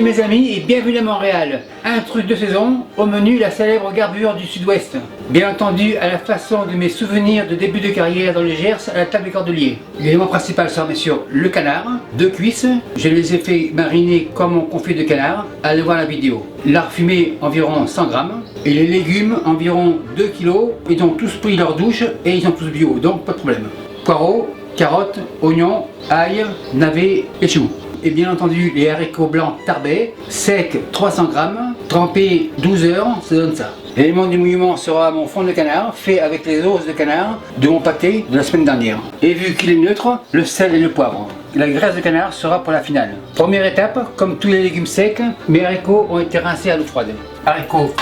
mes amis et bienvenue à Montréal. Un truc de saison, au menu la célèbre garbure du sud-ouest. Bien entendu à la façon de mes souvenirs de début de carrière dans le Gers à la table des cordeliers. L'élément principal sera bien sûr le canard, 2 cuisses. Je les ai fait mariner comme on confit de canard, allez voir la vidéo. Lard fumé environ 100 grammes et les légumes environ 2 kg. Ils ont tous pris leur douche et ils sont tous bio, donc pas de problème. Poireaux, carottes, oignons, ail, navets et choux. Et bien entendu les haricots blancs tarbais, secs 300 grammes, trempés 12 heures, ça donne ça. L'élément du mouillement sera mon fond de canard, fait avec les os de canard de mon pâté de la semaine dernière. Et vu qu'il est neutre, le sel et le poivre. La graisse de canard sera pour la finale. Première étape, comme tous les légumes secs, mes haricots ont été rincés à l'eau froide. Haricots,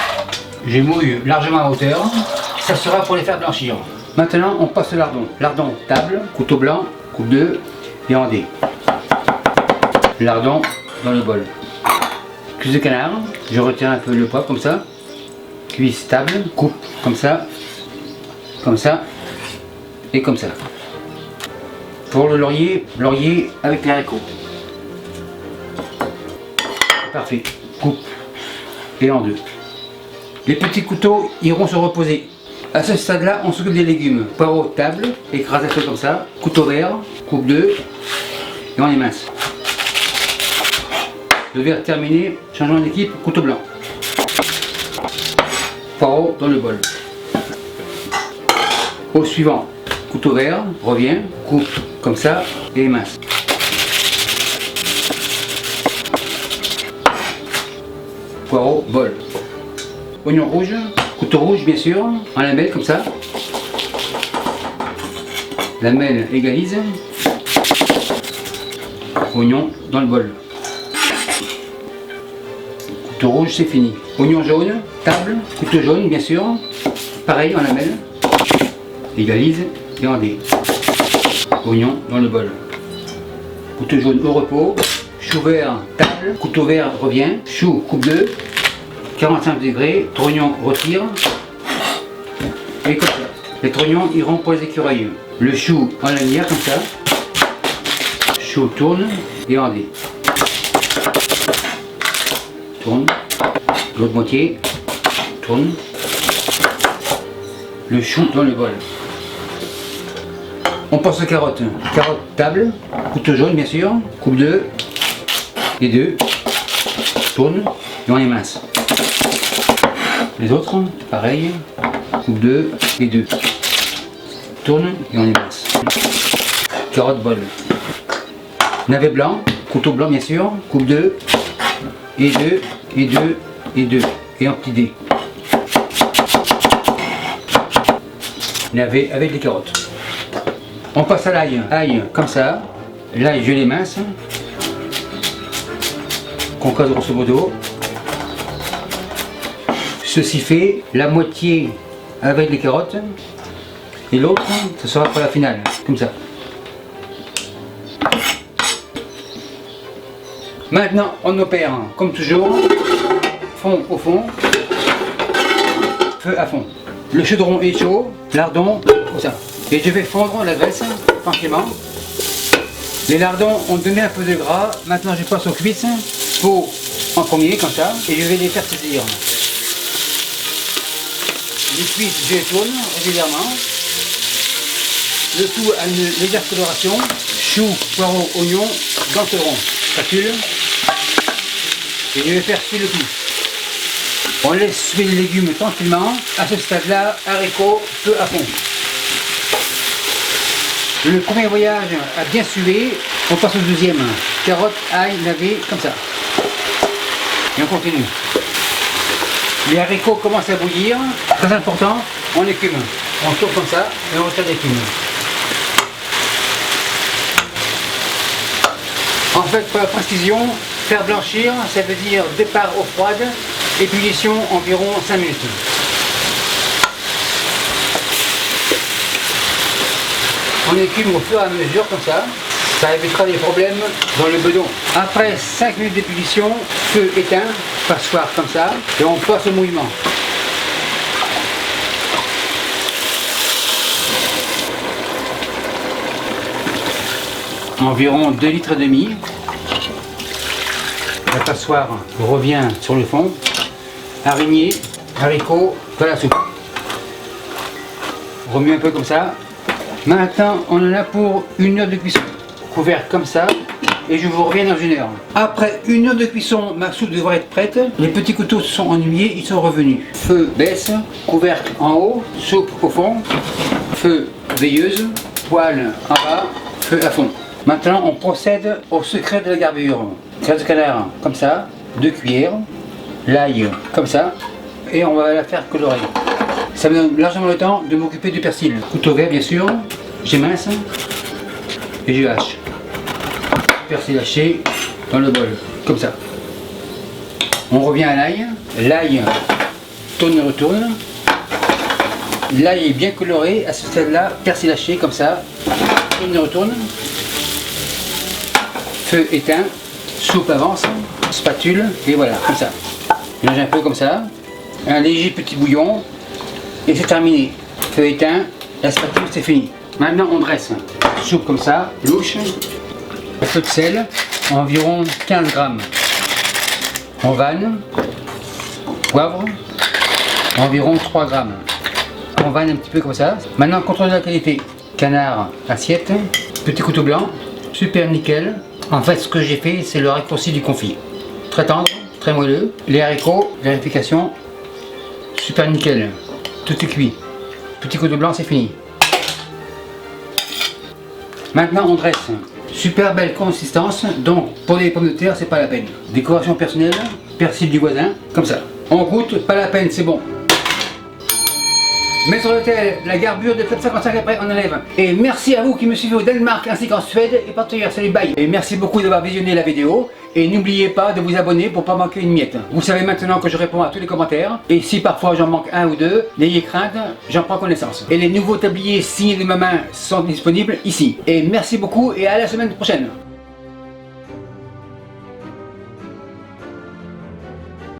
je mouille largement à hauteur, ça sera pour les faire blanchir. Maintenant on passe au lardon. Lardon table, couteau blanc, coupe 2 et en dés. Lardon dans le bol. Cuisse de canard, je retire un peu le poivre comme ça. Cuisse table, coupe comme ça et comme ça. Pour le laurier, laurier avec les haricots. Parfait, coupe et en deux. Les petits couteaux iront se reposer. À ce stade-là, on s'occupe des légumes. Poireaux table, écrasé comme ça. Couteau vert, coupe 2 et on les mince. Le verre terminé, changeons d'équipe, couteau blanc. Poireaux dans le bol. Au suivant, couteau vert, revient, coupe comme ça et mince. Poireaux, bol. Oignon rouge, couteau rouge bien sûr, en lamelles comme ça. Lamelle égalise. Oignon dans le bol. Couteau rouge, c'est fini. Oignon jaune, table, couteau jaune bien sûr. Pareil en lamelle. Égalise et en dés. Oignon dans le bol. Couteau jaune au repos. Chou vert, table. Couteau vert revient. Chou, coupe 2. 45 degrés. Trognon retire. Et comme ça. Les trognons iront pour les écureuils. Le chou en lanière comme ça. Chou tourne et en dés. Tourne. L'autre moitié. Tourne. Le chou dans le bol. On passe aux carottes. Carotte table. Couteau jaune bien sûr. Coupe 2. Et 2. Tourne. Et on les mince. Les autres, pareil. Coupe 2 et 2. Tourne et on les mince. Carotte bol. Navet blanc. Couteau blanc bien sûr. Coupe 2. Et 2. Et 2. Et 2. Et un petit dé. Navet avec les carottes. On passe à l'ail. Ail comme ça. L'ail je les mince. Concasse grosso modo. Ceci fait la moitié avec les carottes. Et l'autre, ce sera pour la finale. Comme ça. Maintenant, on opère comme toujours. Fond au fond. Feu à fond. Le chaudron est chaud. Lardon, comme ça. Et je vais fondre la graisse tranquillement. Les lardons ont donné un peu de gras. Maintenant, je passe aux cuisses. Peau en premier, comme ça. Et je vais les faire saisir. Les cuisses, je les tourne régulièrement. Le tout a une légère coloration. Chou, poireaux, oignons, denteron, spatule. Et je vais faire cuire le tout. On laisse suer les légumes tranquillement. À ce stade-là, haricots, feu à fond. Le premier voyage a bien sué. On passe au deuxième. Carottes, ail, navet, comme ça. Et on continue. Les haricots commencent à bouillir. Très important, on écume. On tourne comme ça et on retire l'écume. En fait, pour la précision, faire blanchir, ça veut dire départ eau froide, ébullition environ 5 minutes. On écume au fur et à mesure comme ça. Ça évitera des problèmes dans le bedon. Après 5 minutes d'ébullition, feu éteint, passoire comme ça, et on passe au mouillement. Environ 2,5 litres. La passoire revient sur le fond. Araignée, haricots, dans la soupe. On remue un peu comme ça. Maintenant, on en a pour 1 heure de cuisson. Couvert comme ça. Et je vous reviens dans 1 heure. Après 1 heure de cuisson, ma soupe devrait être prête. Les petits couteaux se sont ennuyés, ils sont revenus. Feu baisse, couvercle en haut, soupe au fond, feu veilleuse, poêle en bas, feu à fond. Maintenant, on procède au secret de la garbure. Graisse de canard, comme ça, 2 cuillères, l'ail, comme ça, et on va la faire colorer. Ça me donne largement le temps de m'occuper du persil. Couteau vert, bien sûr, j'émince et je hache. Persil haché dans le bol, comme ça. On revient à l'ail. L'ail tourne et retourne. L'ail est bien coloré. À ce stade-là, persil haché, comme ça. Tourne et retourne. Feu éteint. Soupe avance. Spatule. Et voilà, comme ça. Mélange un peu comme ça. Un léger petit bouillon. Et c'est terminé. Feu éteint. La spatule, c'est fini. Maintenant, on dresse. Soupe comme ça. Louche. Un peu de sel, environ 15 grammes. On vanne, poivre, environ 3 grammes. On vanne un petit peu comme ça. Maintenant, contrôle de la qualité. Canard, assiette, petit couteau blanc, super nickel. En fait, ce que j'ai fait, c'est le raccourci du confit. Très tendre, très moelleux. Les haricots, vérification, super nickel. Tout est cuit. Petit couteau blanc, c'est fini. Maintenant, on dresse. Super belle consistance, donc pour les pommes de terre, c'est pas la peine. Décoration personnelle, persil du voisin, comme ça. On goûte, pas la peine, c'est bon. Mets sur le tel la garbure de 455 après, on enlève. Et merci à vous qui me suivez au Danemark ainsi qu'en Suède et partenaires, salut bye. Et merci beaucoup d'avoir visionné la vidéo. Et n'oubliez pas de vous abonner pour pas manquer une miette. Vous savez maintenant que je réponds à tous les commentaires. Et si parfois j'en manque un ou deux, n'ayez crainte, j'en prends connaissance. Et les nouveaux tabliers signés de ma main sont disponibles ici. Et merci beaucoup et à la semaine prochaine.